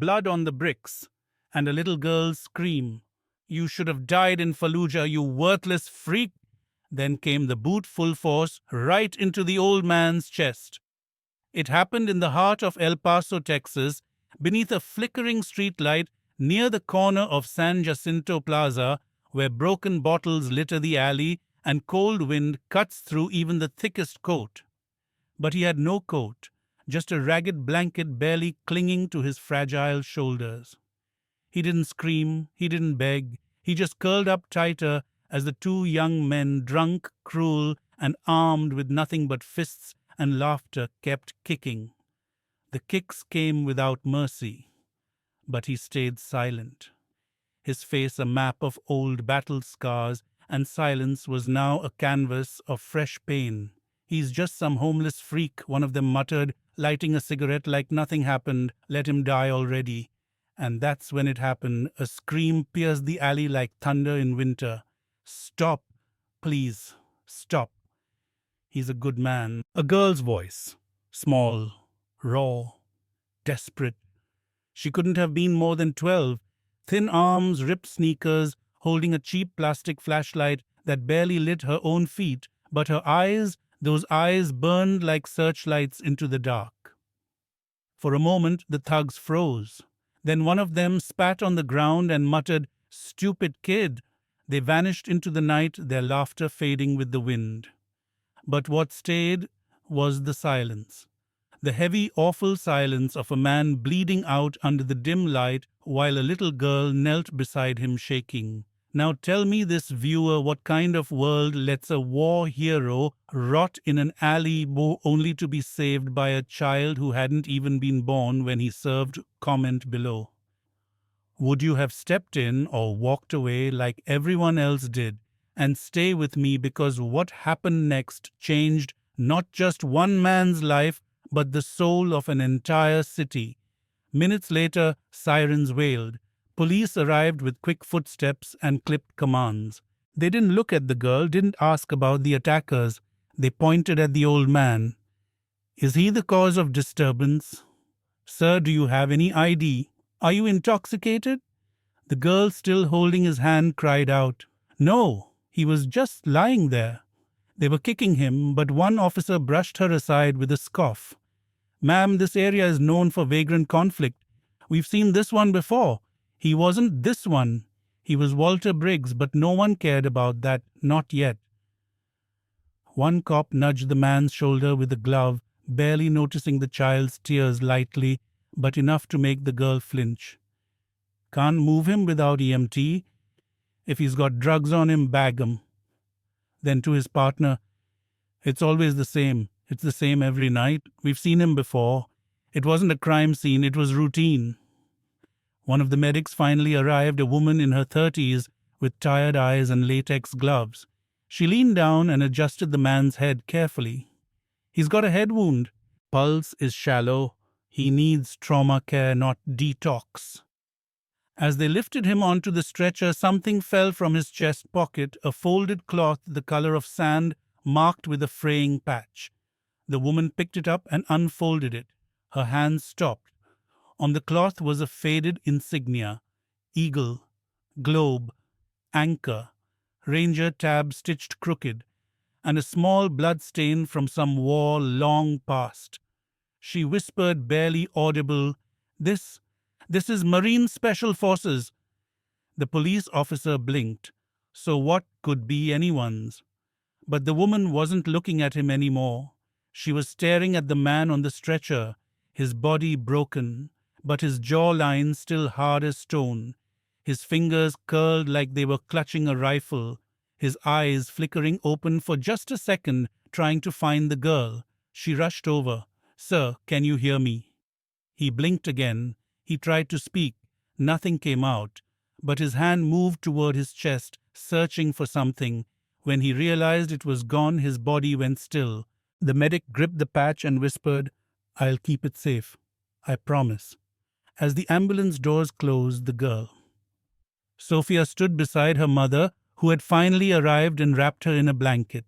blood on the bricks, and a little girl's scream. "You should have died in Fallujah, you worthless freak!" Then came the boot full force right into the old man's chest. It happened in the heart of El Paso, Texas, beneath a flickering streetlight near the corner of San Jacinto Plaza, where broken bottles litter the alley and cold wind cuts through even the thickest coat. But he had no coat, just a ragged blanket barely clinging to his fragile shoulders. He didn't scream, he didn't beg, he just curled up tighter as the two young men, drunk, cruel, and armed with nothing but fists and laughter, kept kicking. The kicks came without mercy, but he stayed silent. His face a map of old battle scars, and silence was now a canvas of fresh pain. "He's just some homeless freak," one of them muttered, lighting a cigarette like nothing happened. "Let him die already." And that's when it happened. A scream pierced the alley like thunder in winter. "Stop, please, stop. He's a good man." A girl's voice, small, raw, desperate. She couldn't have been more than 12. Thin arms, ripped sneakers, holding a cheap plastic flashlight that barely lit her own feet, but her eyes, those eyes burned like searchlights into the dark. For a moment, the thugs froze. Then one of them spat on the ground and muttered, "Stupid kid." They vanished into the night, their laughter fading with the wind. But what stayed was the silence. The heavy, awful silence of a man bleeding out under the dim light while a little girl knelt beside him shaking. Now tell me, this viewer, what kind of world lets a war hero rot in an alley only to be saved by a child who hadn't even been born when he served? Comment below. Would you have stepped in or walked away like everyone else did and stay with me, because what happened next changed not just one man's life but the soul of an entire city? Minutes later, sirens wailed. Police arrived with quick footsteps and clipped commands. They didn't look at the girl, didn't ask about the attackers. They pointed at the old man. "Is he the cause of disturbance? Sir, do you have any ID? Are you intoxicated?" The girl, still holding his hand, cried out, "No, he was just lying there." They were kicking him, but one officer brushed her aside with a scoff. "Ma'am, this area is known for vagrant conflict. We've seen this one before. He wasn't this one. He was Walter Briggs, but no one cared about that, not yet." One cop nudged the man's shoulder with a glove, barely noticing the child's tears lightly, but enough to make the girl flinch. "Can't move him without EMT. If he's got drugs on him, bag him." Then to his partner, "It's always the same. It's the same every night. We've seen him before. It wasn't a crime scene, it was routine." One of the medics finally arrived, a woman in her 30s with tired eyes and latex gloves. She leaned down and adjusted the man's head carefully. "He's got a head wound. Pulse is shallow. He needs trauma care, not detox." As they lifted him onto the stretcher, something fell from his chest pocket, a folded cloth the color of sand, marked with a fraying patch. The woman picked it up and unfolded it. Her hands stopped. On the cloth was a faded insignia: eagle, globe, anchor, ranger tab stitched crooked, and a small blood stain from some war long past. She whispered, barely audible, This is Marine Special Forces." The police officer blinked. So what could be anyone's? But the woman wasn't looking at him anymore. She was staring at the man on the stretcher, his body broken, but his jawline still hard as stone, his fingers curled like they were clutching a rifle, his eyes flickering open for just a second, trying to find the girl. She rushed over. "Sir, can you hear me?" He blinked again. He tried to speak. Nothing came out, but his hand moved toward his chest, searching for something. When he realized it was gone, his body went still. The medic gripped the patch and whispered, "I'll keep it safe. I promise." As the ambulance doors closed, the girl, Sophia, stood beside her mother, who had finally arrived and wrapped her in a blanket.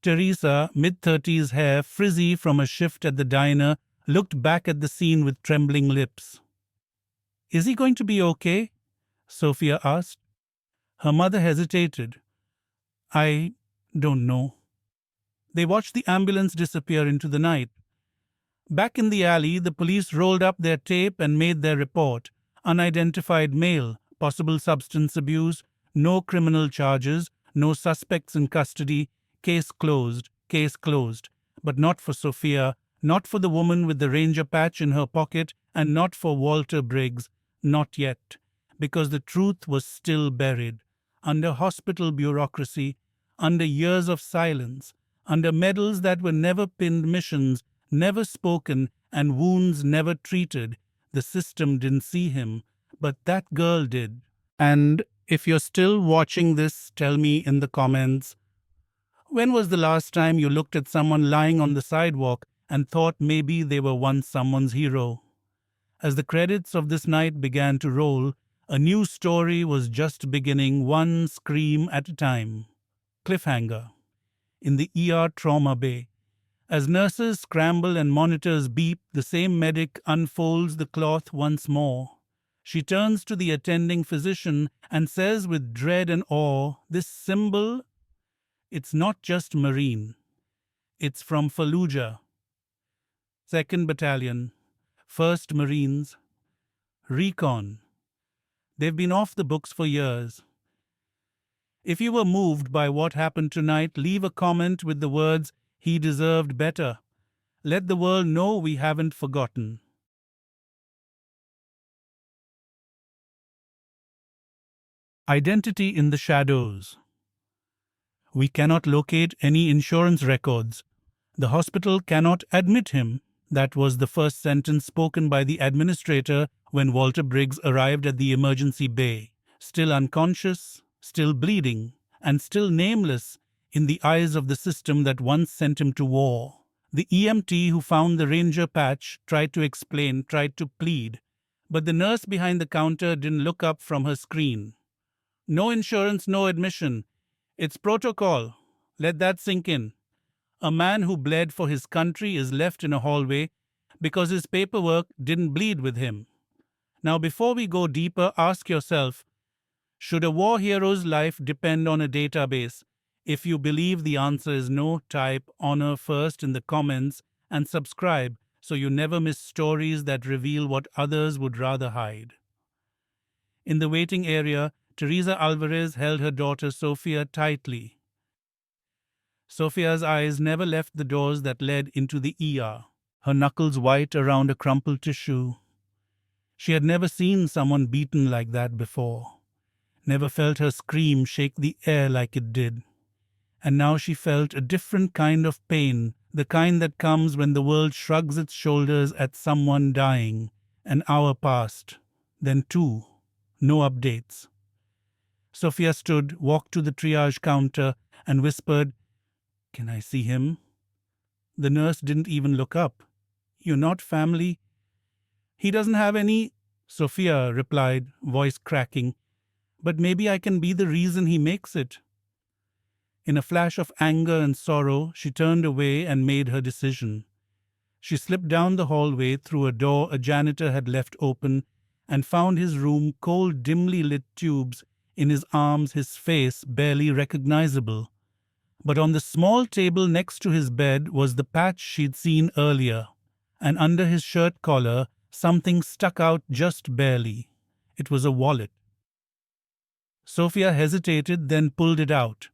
Teresa, mid-30s, hair frizzy from a shift at the diner, looked back at the scene with trembling lips. Is he going to be okay? Sophia asked. Her mother hesitated. I don't know. They watched the ambulance disappear into the night. Back in the alley, the police rolled up their tape and made their report. Unidentified male, possible substance abuse, no criminal charges, no suspects in custody, case closed, case closed. But not for Sophia, not for the woman with the ranger patch in her pocket, and not for Walter Briggs, not yet, because the truth was still buried, under hospital bureaucracy, under years of silence, under medals that were never pinned missions, never spoken, and wounds never treated. The system didn't see him, but that girl did. And if you're still watching this, tell me in the comments, when was the last time you looked at someone lying on the sidewalk and thought maybe they were once someone's hero? As the credits of this night began to roll, a new story was just beginning, one scream at a time. Cliffhanger. In the ER trauma bay. As nurses scramble and monitors beep, the same medic unfolds the cloth once more. She turns to the attending physician and says with dread and awe, this symbol, it's not just Marine. It's from Fallujah. 2nd Battalion, 1st Marines, Recon. They've been off the books for years. If you were moved by what happened tonight, leave a comment with the words, he deserved better. Let the world know we haven't forgotten. Identity in the shadows. We cannot locate any insurance records. The hospital cannot admit him. That was the first sentence spoken by the administrator when Walter Briggs arrived at the emergency bay. Still unconscious, still bleeding, and still nameless in the eyes of the system that once sent him to war. The EMT who found the ranger patch tried to explain, tried to plead, but the nurse behind the counter didn't look up from her screen. No insurance, no admission. It's protocol. Let that sink in. A man who bled for his country is left in a hallway because his paperwork didn't bleed with him. Now, before we go deeper, ask yourself, should a war hero's life depend on a database? If you believe the answer is no, type honor first in the comments and subscribe so you never miss stories that reveal what others would rather hide. In the waiting area, Teresa Alvarez held her daughter Sophia tightly. Sophia's eyes never left the doors that led into the ER, her knuckles white around a crumpled tissue. She had never seen someone beaten like that before, never felt her scream shake the air like it did. And now she felt a different kind of pain, the kind that comes when the world shrugs its shoulders at someone dying. An hour passed, then 2, no updates. Sophia stood, walked to the triage counter, and whispered, "Can I see him?" The nurse didn't even look up. "You're not family?" "He doesn't have any," Sophia replied, voice cracking. "But maybe I can be the reason he makes it." In a flash of anger and sorrow, she turned away and made her decision. She slipped down the hallway through a door a janitor had left open and found his room cold, dimly lit tubes in his arms, his face barely recognizable. But on the small table next to his bed was the patch she'd seen earlier, and under his shirt collar something stuck out just barely. It was a wallet. Sophia hesitated, then pulled it out.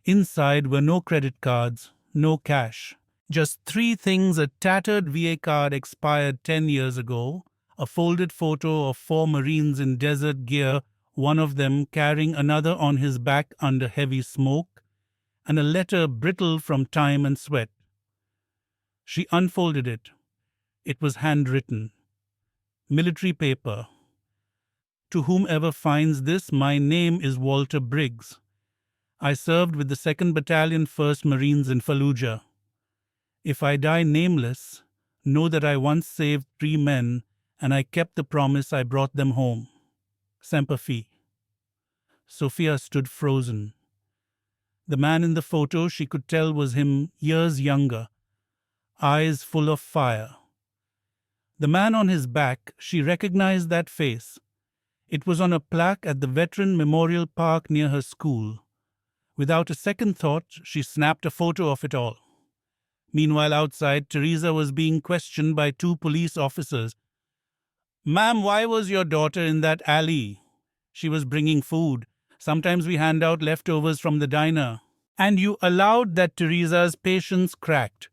Inside were no credit cards, no cash. Just 3 things: a tattered VA card expired 10 years ago, a folded photo of 4 Marines in desert gear, one of them carrying another on his back under heavy smoke, and a letter brittle from time and sweat. She unfolded it. It was handwritten. Military paper. "To whomever finds this, my name is Walter Briggs. I served with the 2nd Battalion, 1st Marines in Fallujah. If I die nameless, know that I once saved 3 men, and I kept the promise. I brought them home. Semper Fi." Sophia stood frozen. The man in the photo, she could tell, was him, years younger, eyes full of fire. The man on his back, she recognized that face. It was on a plaque at the Veteran Memorial Park near her school. Without a second thought, she snapped a photo of it all. Meanwhile, outside, Teresa was being questioned by two police officers. Ma'am, why was your daughter in that alley? She was bringing food. Sometimes we hand out leftovers from the diner. And you allowed that. Teresa's patience cracked.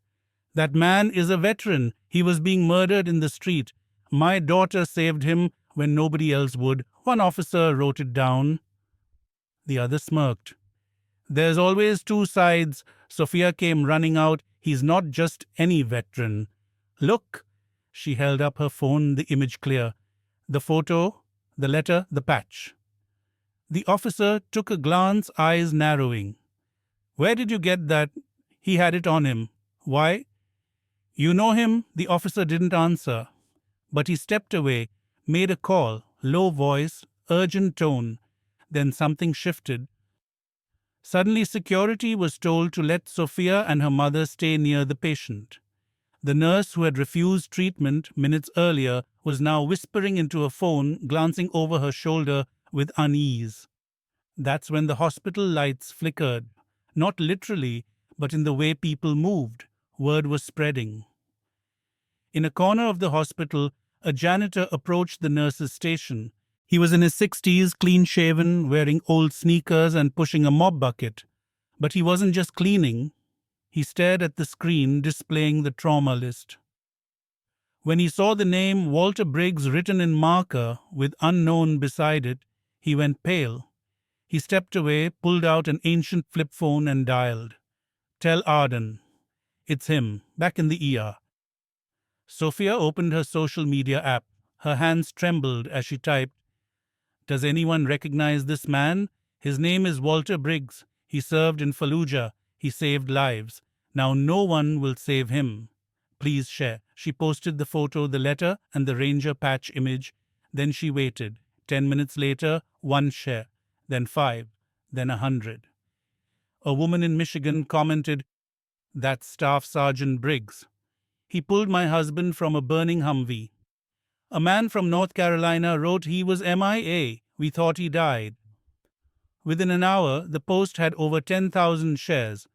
That man is a veteran. He was being murdered in the street. My daughter saved him when nobody else would. One officer wrote it down. The other smirked. There's always two sides. Sophia came running out. He's not just any veteran. Look. She held up her phone, the image clear. The photo, the letter, the patch. The officer took a glance, eyes narrowing. Where did you get that? He had it on him. Why? You know him? The officer didn't answer. But he stepped away, made a call, low voice, urgent tone. Then something shifted. Suddenly security was told to let Sophia and her mother stay near the patient. The nurse who had refused treatment minutes earlier was now whispering into a phone, glancing over her shoulder with unease. That's when the hospital lights flickered. Not literally, but in the way people moved. Word was spreading. In a corner of the hospital, a janitor approached the nurse's station. He was in his 60s, clean-shaven, wearing old sneakers and pushing a mop bucket. But he wasn't just cleaning. He stared at the screen displaying the trauma list. When he saw the name Walter Briggs written in marker with unknown beside it, he went pale. He stepped away, pulled out an ancient flip phone and dialed. Tell Arden. It's him, back in the ER. Sophia opened her social media app. Her hands trembled as she typed, Does anyone recognize this man? His name is Walter Briggs. He served in Fallujah. He saved lives. Now no one will save him. Please share. She posted the photo, the letter, and the Ranger patch image. Then she waited. 10 minutes later, 1 share. Then 5. Then 100. A woman in Michigan commented, That's Staff Sergeant Briggs. He pulled my husband from a burning Humvee. A man from North Carolina wrote he was MIA. We thought he died. Within an hour, the post had over 10,000 shares.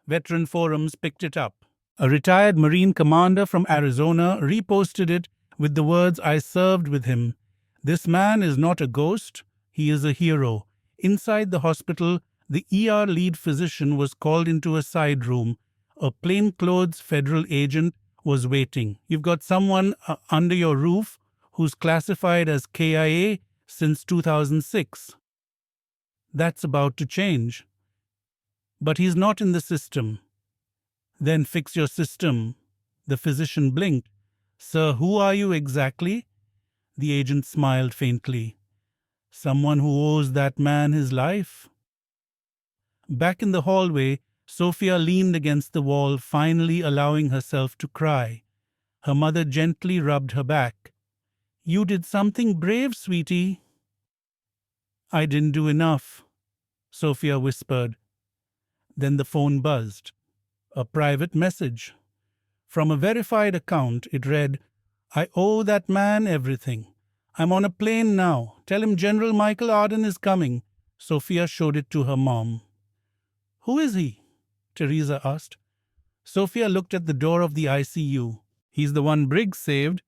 Veteran forums picked it up. A retired Marine commander from Arizona reposted it with the words, I served with him. This man is not a ghost. He is a hero. Inside the hospital, the ER lead physician was called into a side room. A plainclothes federal agent was waiting. You've got someone under your roof who's classified as KIA since 2006. That's about to change. But he's not in the system. Then fix your system. The physician blinked. Sir, who are you exactly? The agent smiled faintly. Someone who owes that man his life. Back in the hallway, Sophia leaned against the wall, finally allowing herself to cry. Her mother gently rubbed her back. You did something brave, sweetie. I didn't do enough, Sophia whispered. Then the phone buzzed. A private message. From a verified account, it read, I owe that man everything. I'm on a plane now. Tell him General Michael Arden is coming. Sophia showed it to her mom. Who is he? Teresa asked. Sophia looked at the door of the ICU. He's the one Briggs saved,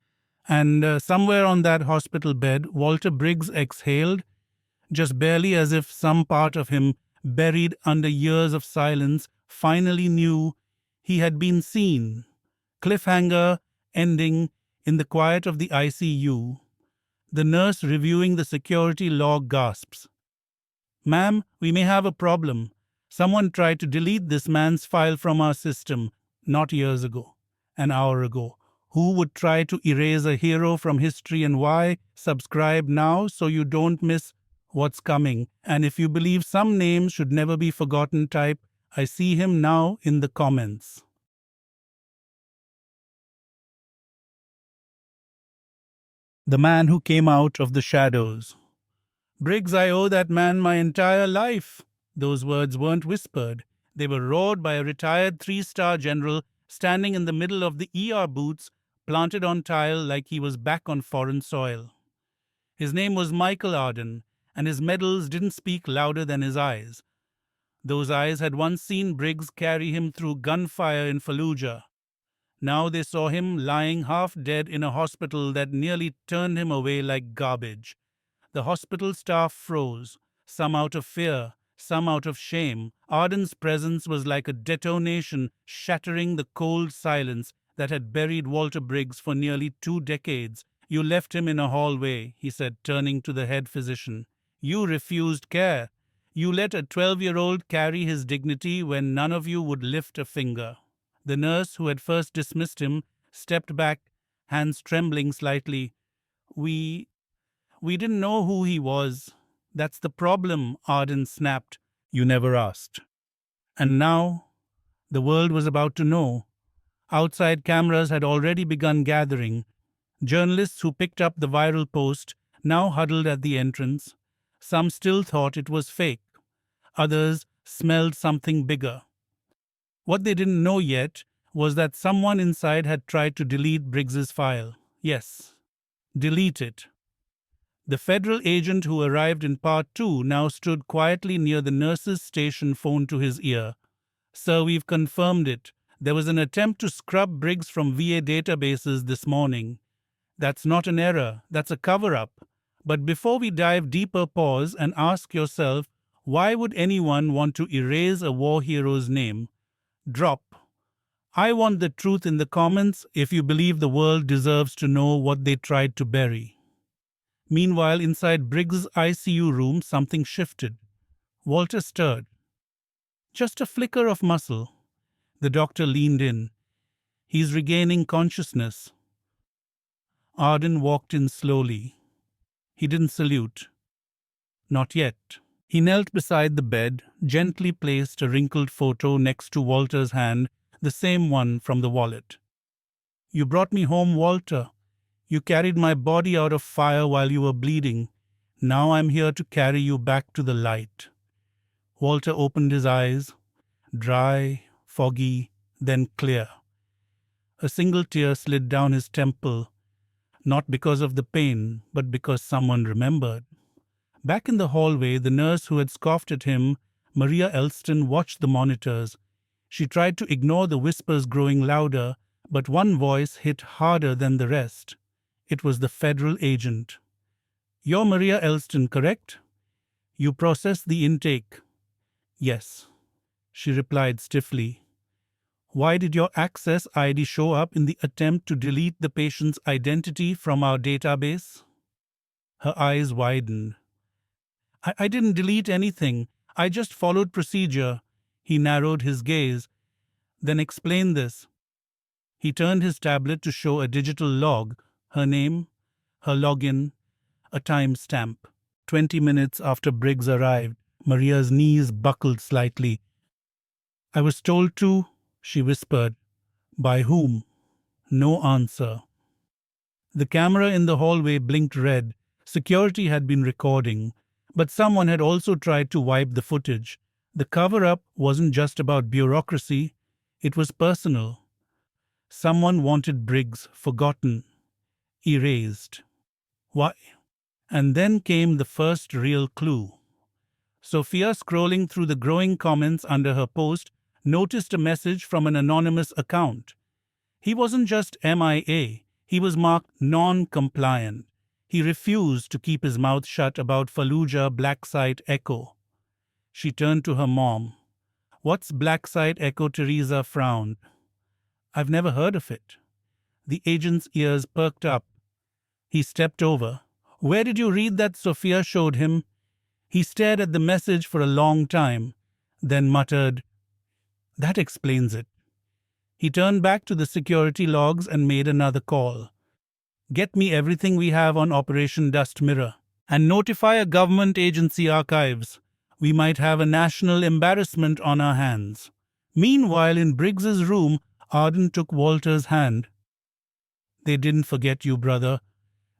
and somewhere on that hospital bed, Walter Briggs exhaled, just barely, as if some part of him, buried under years of silence, finally knew he had been seen. Cliffhanger, ending, in the quiet of the ICU. The nurse reviewing the security log gasps. Ma'am, we may have a problem. Someone tried to delete this man's file from our system, not years ago, an hour ago. Who would try to erase a hero from history and why? Subscribe now so you don't miss what's coming. And if you believe some names should never be forgotten, type, I see him now in the comments. The man who came out of the shadows. Briggs, I owe that man my entire life. Those words weren't whispered. They were roared by a retired 3-star general standing in the middle of the ER booths, planted on tile like he was back on foreign soil. His name was Michael Arden, and his medals didn't speak louder than his eyes. Those eyes had once seen Briggs carry him through gunfire in Fallujah. Now they saw him lying half dead in a hospital that nearly turned him away like garbage. The hospital staff froze, some out of fear, some out of shame. Arden's presence was like a detonation shattering the cold silence that had buried Walter Briggs for nearly 2 decades. "You left him in a hallway," he said, turning to the head physician. "You refused care. You let a 12-year-old carry his dignity when none of you would lift a finger." The nurse, who had first dismissed him, stepped back, hands trembling slightly. We didn't know who he was. That's the problem," Arden snapped. "You never asked." And now, the world was about to know. Outside cameras had already begun gathering. Journalists who picked up the viral post now huddled at the entrance. Some still thought it was fake. Others smelled something bigger. What they didn't know yet was that someone inside had tried to delete Briggs's file. Yes, delete it. The federal agent who arrived in part 2 now stood quietly near the nurse's station phone to his ear. "Sir, we've confirmed it. There was an attempt to scrub Briggs from VA databases this morning. That's not an error, that's a cover-up. But before we dive deeper, pause and ask yourself, why would anyone want to erase a war hero's name? Drop. I want the truth in the comments if you believe the world deserves to know what they tried to bury." Meanwhile, inside Briggs' ICU room, something shifted. Walter stirred. Just a flicker of muscle. The doctor leaned in. "He's regaining consciousness." Arden walked in slowly. He didn't salute. Not yet. He knelt beside the bed, gently placed a wrinkled photo next to Walter's hand, the same one from the wallet. "You brought me home, Walter. You carried my body out of fire while you were bleeding. Now I'm here to carry you back to the light." Walter opened his eyes, dry, foggy, then clear. A single tear slid down his temple, not because of the pain, but because someone remembered. Back in the hallway, the nurse who had scoffed at him, Maria Elston, watched the monitors. She tried to ignore the whispers growing louder, but one voice hit harder than the rest. It was the federal agent. "You're Maria Elston, correct? You processed the intake." "Yes," she replied stiffly. "Why did your access ID show up in the attempt to delete the patient's identity from our database?" Her eyes widened. I didn't delete anything. I just followed procedure." He narrowed his gaze. "Then explain this." He turned his tablet to show a digital log, her name, her login, a time stamp. 20 minutes after Briggs arrived, Maria's knees buckled slightly. "I was told to," she whispered. "By whom?" No answer. The camera in the hallway blinked red. Security had been recording, but someone had also tried to wipe the footage. The cover-up wasn't just about bureaucracy, it was personal. Someone wanted Briggs forgotten, erased. Why? And then came the first real clue. Sophia, scrolling through the growing comments under her post, noticed a message from an anonymous account. He wasn't just MIA, he was marked non-compliant. He refused to keep his mouth shut about Fallujah Black Site Echo. She turned to her mom. "What's Black Site Echo?" Teresa frowned. "I've never heard of it." The agent's ears perked up. He stepped over. "Where did you read that?" Sophia showed him. He stared at the message for a long time, then muttered, "That explains it." He turned back to the security logs and made another call. "Get me everything we have on Operation Dust Mirror, and notify a government agency archives. We might have a national embarrassment on our hands." Meanwhile, in Briggs's room, Arden took Walter's hand. "They didn't forget you, brother.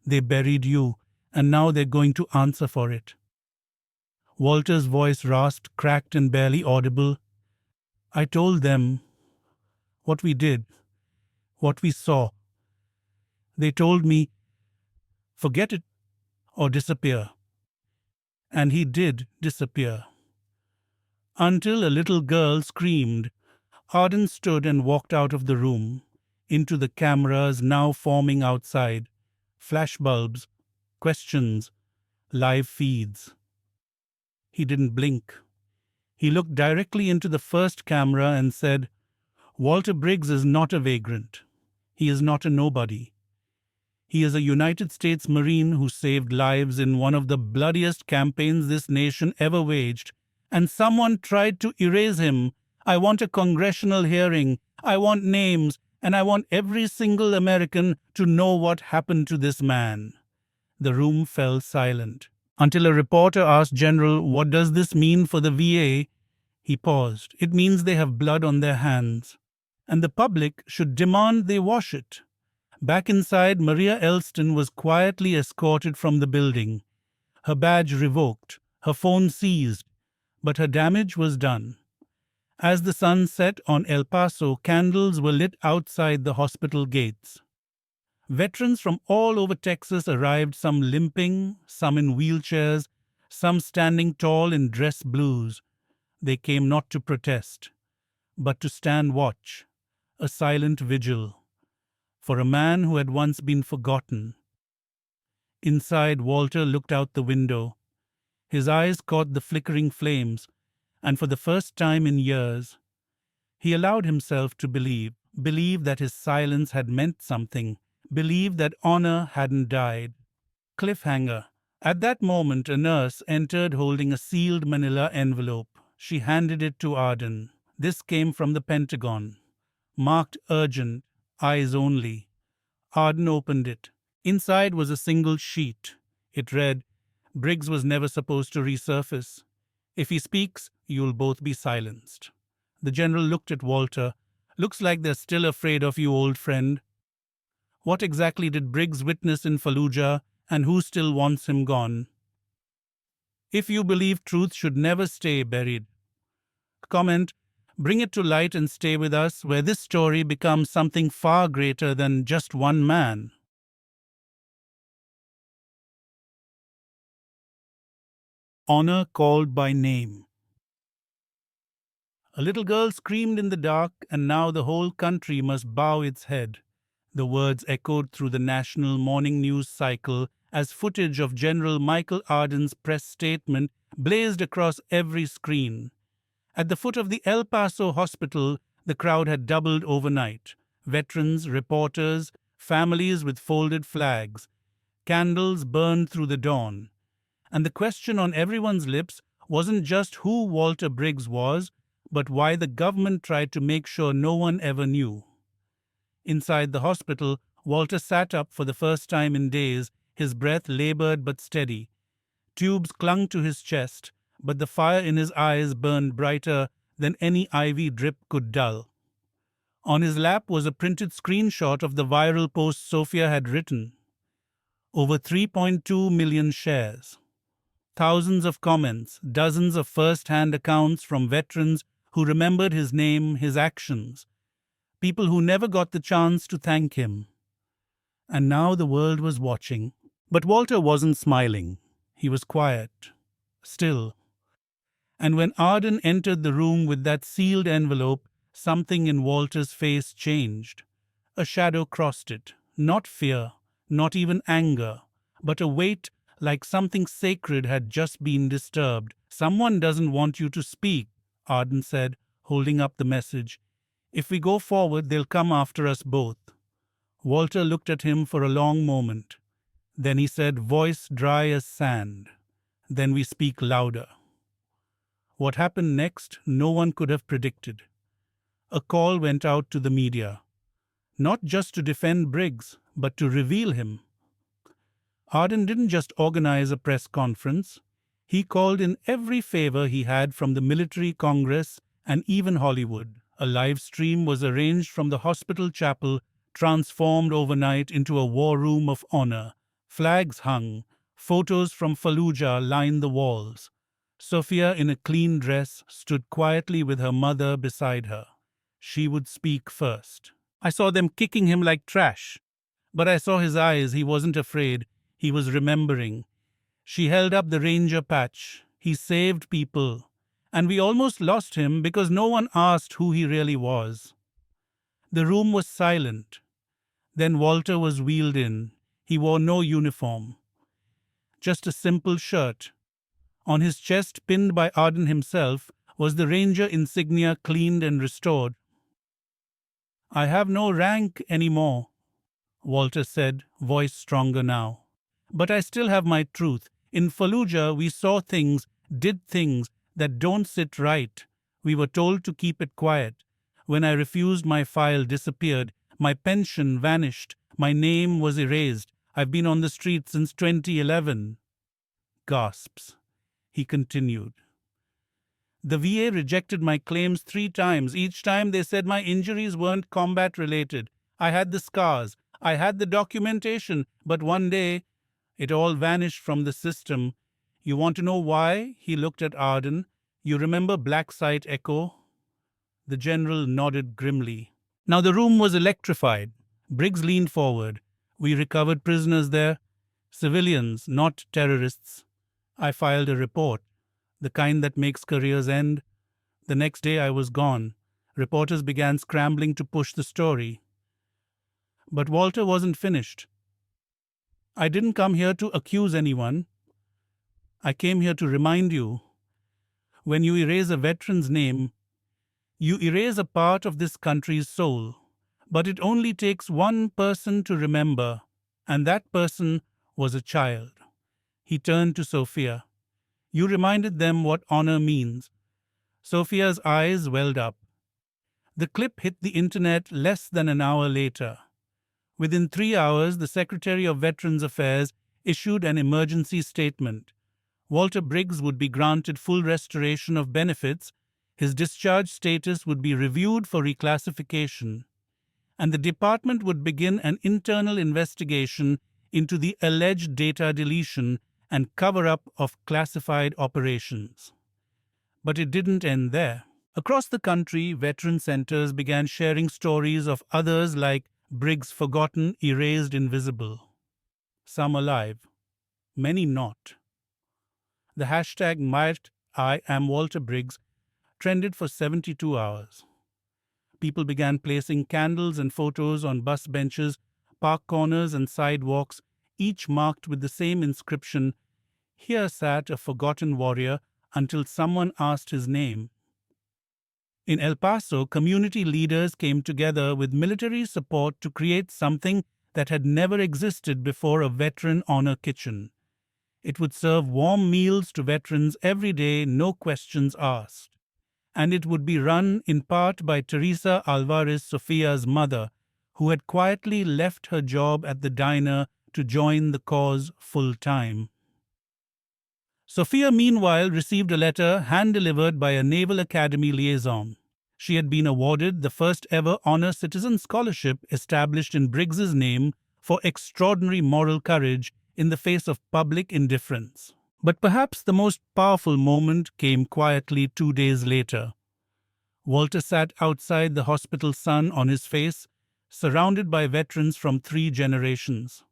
They buried you, and now they're going to answer for it." Walter's voice rasped, cracked, and barely audible. "I told them what we did, what we saw. They told me, forget it or disappear. And he did disappear. Until a little girl screamed. Arden stood and walked out of the room, into the cameras now forming outside, flashbulbs, questions, live feeds. He didn't blink. He looked directly into the first camera and said, Walter Briggs is not a vagrant. He is not a nobody. He is a United States Marine who saved lives in one of the bloodiest campaigns this nation ever waged, and someone tried to erase him. I want a congressional hearing. I want names, and I want every single American to know what happened to this man. The room fell silent. Until a reporter asked General, what does this mean for the VA? He paused. It means they have blood on their hands, and the public should demand they wash it. Back inside, Maria Elston was quietly escorted from the building. Her badge revoked, her phone seized, but her damage was done. As the sun set on El Paso, candles were lit outside the hospital gates. Veterans from all over Texas arrived, some limping, some in wheelchairs, some standing tall in dress blues. They came not to protest, but to stand watch, a silent vigil, for a man who had once been forgotten. Inside, Walter looked out the window. His eyes caught the flickering flames, and for the first time in years, he allowed himself to believe that his silence had meant something, believe that honor hadn't died. Cliffhanger. At that moment, a nurse entered holding a sealed manila envelope. She handed it to Arden. This came from the Pentagon. Marked urgent, eyes only. Arden opened it. Inside was a single sheet. It read, Briggs was never supposed to resurface. If he speaks, you'll both be silenced. The general looked at Walter. Looks like they're still afraid of you, old friend. What exactly did Briggs witness in Fallujah, and who still wants him gone? If you believe truth should never stay buried. Comment, bring it to light and stay with us, where this story becomes something far greater than just one man. Honor called by name. A little girl screamed in the dark, and now the whole country must bow its head. The words echoed through the national morning news cycle as footage of General Michael Arden's press statement blazed across every screen. At the foot of the El Paso hospital, the crowd had doubled overnight. Veterans, reporters, families with folded flags. Candles burned through the dawn. And the question on everyone's lips wasn't just who Walter Briggs was, but why the government tried to make sure no one ever knew. Inside the hospital, Walter sat up for the first time in days, his breath labored but steady. Tubes clung to his chest, but the fire in his eyes burned brighter than any IV drip could dull. On his lap was a printed screenshot of the viral post Sophia had written. Over 3.2 million shares. Thousands of comments, dozens of first-hand accounts from veterans who remembered his name, his actions. People who never got the chance to thank him. And now the world was watching. But Walter wasn't smiling. He was quiet, still. And when Arden entered the room with that sealed envelope, something in Walter's face changed. A shadow crossed it. Not fear, not even anger, but a weight like something sacred had just been disturbed. Someone doesn't want you to speak, Arden said, holding up the message. If we go forward, they'll come after us both. Walter looked at him for a long moment. Then he said, voice dry as sand. Then we speak louder. What happened next, no one could have predicted. A call went out to the media. Not just to defend Briggs, but to reveal him. Arden didn't just organize a press conference. He called in every favor he had from the military, Congress, and even Hollywood. A live stream was arranged from the hospital chapel, transformed overnight into a war room of honor. Flags hung. Photos from Fallujah lined the walls. Sophia, in a clean dress, stood quietly with her mother beside her. She would speak first. I saw them kicking him like trash. But I saw his eyes. He wasn't afraid. He was remembering. She held up the ranger patch. He saved people. And we almost lost him because no one asked who he really was. The room was silent. Then Walter was wheeled in. He wore no uniform, just a simple shirt. On his chest, pinned by Arden himself, was the ranger insignia cleaned and restored. "I have no rank anymore," Walter said, voice stronger now. "But I still have my truth. In Fallujah, we saw things, did things that don't sit right. We were told to keep it quiet. When I refused, my file disappeared. My pension vanished. My name was erased. I've been on the street since 2011. Gasps. He continued. The VA rejected my claims 3 times. Each time they said my injuries weren't combat related. I had the scars. I had the documentation. But one day, it all vanished from the system. You want to know why? He looked at Arden. You remember Black Site Echo? The general nodded grimly. Now the room was electrified. Briggs leaned forward. We recovered prisoners there. Civilians, not terrorists. I filed a report. The kind that makes careers end. The next day I was gone. Reporters began scrambling to push the story. But Walter wasn't finished. I didn't come here to accuse anyone. I came here to remind you. When you erase a veteran's name, you erase a part of this country's soul. But it only takes one person to remember, and that person was a child. He turned to Sophia. You reminded them what honor means. Sophia's eyes welled up. The clip hit the internet less than an hour later. Within 3 hours, the Secretary of Veterans Affairs issued an emergency statement. Walter Briggs would be granted full restoration of benefits, his discharge status would be reviewed for reclassification, and the department would begin an internal investigation into the alleged data deletion and cover-up of classified operations. But it didn't end there. Across the country, veteran centers began sharing stories of others like Briggs forgotten, erased, invisible. Some alive, many not. The hashtag #MyIamWalterBriggs trended for 72 hours. People began placing candles and photos on bus benches, park corners, and sidewalks, each marked with the same inscription, "Here sat a forgotten warrior until someone asked his name." In El Paso, community leaders came together with military support to create something that had never existed before, a veteran honor kitchen. It would serve warm meals to veterans every day, no questions asked. And it would be run in part by Teresa Alvarez, Sophia's mother, who had quietly left her job at the diner to join the cause full-time. Sophia, meanwhile, received a letter hand-delivered by a Naval Academy liaison. She had been awarded the first-ever honor citizen scholarship established in Briggs's name for extraordinary moral courage in the face of public indifference. But perhaps the most powerful moment came quietly 2 days later. Walter sat outside the hospital, sun on his face, surrounded by veterans from 3 generations.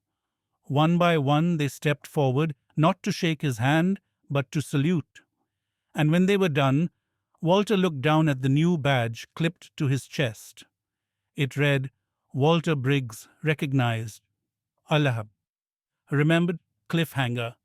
One by one they stepped forward, not to shake his hand, but to salute. And when they were done, Walter looked down at the new badge clipped to his chest. It read, "Walter Briggs, recognized. Allah." Remembered, cliffhanger.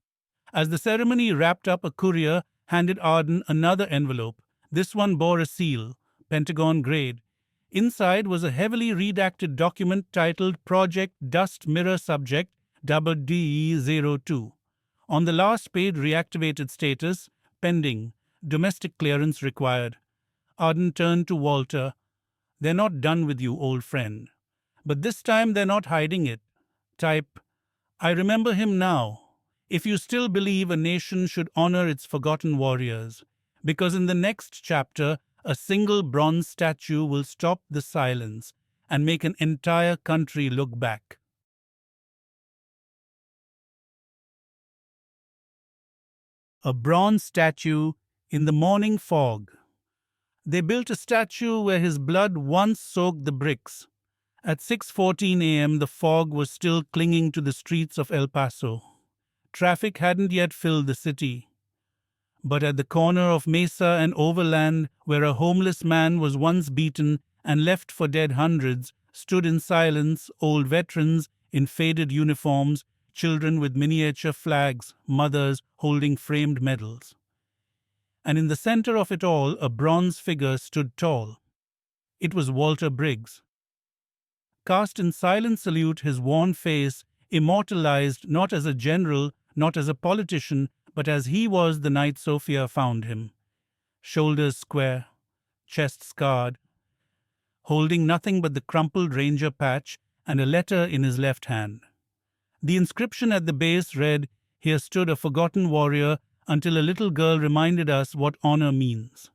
As the ceremony wrapped up, a courier handed Arden another envelope. This one bore a seal, Pentagon grade. Inside was a heavily redacted document titled Project Dust Mirror Subject DE02. On the last page, reactivated status, pending, domestic clearance required. Arden turned to Walter. "They're not done with you, old friend. But this time they're not hiding it. Type, I remember him now. If you still believe a nation should honor its forgotten warriors, because in the next chapter, a single bronze statue will stop the silence and make an entire country look back." A bronze statue in the morning fog. They built a statue where his blood once soaked the bricks, At 6:14 a.m., the fog was still clinging to the streets of El Paso. Traffic hadn't yet filled the city. But at the corner of Mesa and Overland, where a homeless man was once beaten and left for dead hundreds, stood in silence old veterans in faded uniforms, children with miniature flags, mothers holding framed medals. And in the center of it all, a bronze figure stood tall. It was Walter Briggs. Cast in silent salute, his worn face immortalized not as a general, not as a politician, but as he was the night Sophia found him. Shoulders square, chest scarred, holding nothing but the crumpled ranger patch and a letter in his left hand. The inscription at the base read, "Here stood a forgotten warrior until a little girl reminded us what honor means."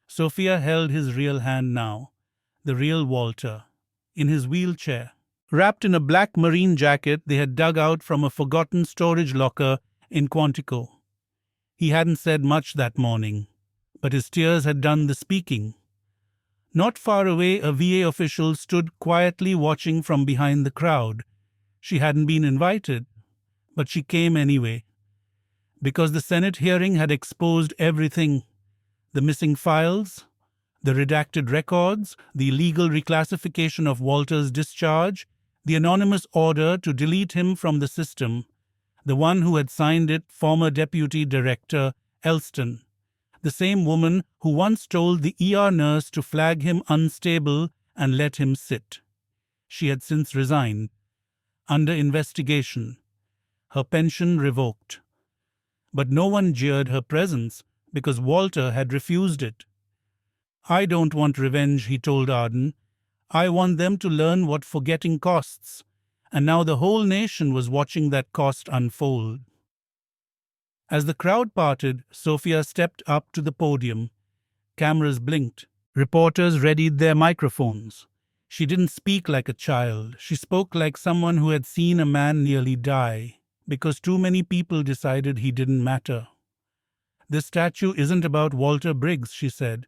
Sophia held his real hand now, the real Walter, in his wheelchair, wrapped in a black marine jacket they had dug out from a forgotten storage locker in Quantico. He hadn't said much that morning, but his tears had done the speaking. Not far away, a VA official stood quietly watching from behind the crowd. She hadn't been invited, but she came anyway, because the Senate hearing had exposed everything: the missing files, the redacted records, the illegal reclassification of Walter's discharge, the anonymous order to delete him from the system. The one who had signed it, former Deputy Director Elston, the same woman who once told the ER nurse to flag him unstable and let him sit. She had since resigned, under investigation, her pension revoked. But no one jeered her presence because Walter had refused it. "I don't want revenge," he told Arden. "I want them to learn what forgetting costs." And now the whole nation was watching that cost unfold. As the crowd parted, Sophia stepped up to the podium. Cameras blinked. Reporters readied their microphones. She didn't speak like a child. She spoke like someone who had seen a man nearly die, because too many people decided he didn't matter. "This statue isn't about Walter Briggs," she said.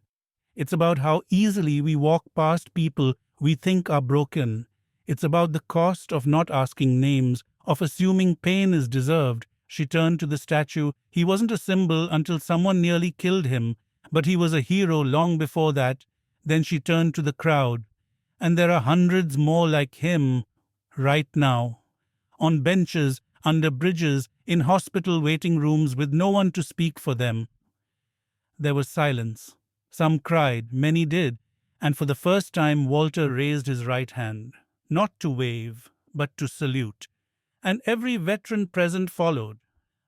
"It's about how easily we walk past people we think are broken. It's about the cost of not asking names, of assuming pain is deserved." She turned to the statue. "He wasn't a symbol until someone nearly killed him, but he was a hero long before that." Then she turned to the crowd. "And there are hundreds more like him right now, on benches, under bridges, in hospital waiting rooms with no one to speak for them." There was silence. Some cried, many did, and for the first time Walter raised his right hand, not to wave, but to salute. And every veteran present followed.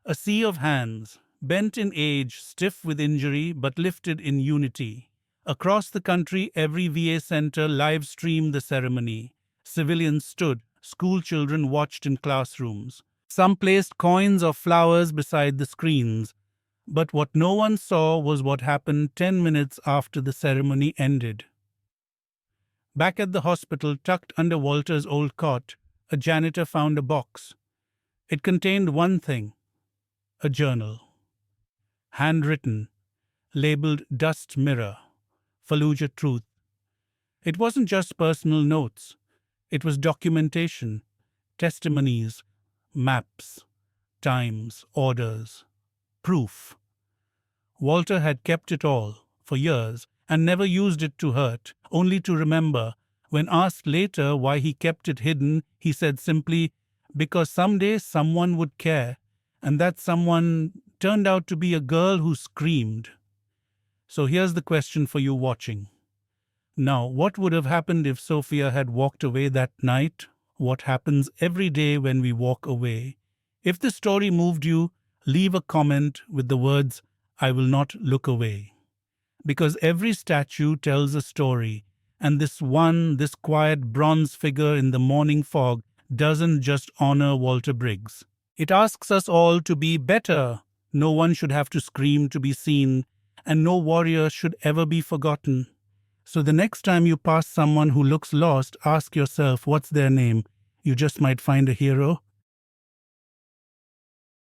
A sea of hands, bent in age, stiff with injury, but lifted in unity. Across the country, every VA center live-streamed the ceremony. Civilians stood, school children watched in classrooms. Some placed coins or flowers beside the screens. But what no one saw was what happened 10 minutes after the ceremony ended. Back at the hospital, tucked under Walter's old cot, a janitor found a box. It contained one thing: a journal. Handwritten, labeled Dust Mirror, Fallujah Truth. It wasn't just personal notes. It was documentation, testimonies, maps, times, orders, proof. Walter had kept it all, for years, and never used it to hurt, only to remember. When asked later why he kept it hidden, he said simply, "Because someday someone would care," and that someone turned out to be a girl who screamed. So here's the question for you watching. Now, what would have happened if Sophia had walked away that night? What happens every day when we walk away? If the story moved you, leave a comment with the words, "I will not look away." Because every statue tells a story, and this quiet bronze figure in the morning fog doesn't just honor Walter Briggs. It asks us all to be better. No one should have to scream to be seen, and no warrior should ever be forgotten. So the next time you pass someone who looks lost, ask yourself, what's their name? You just might find a hero.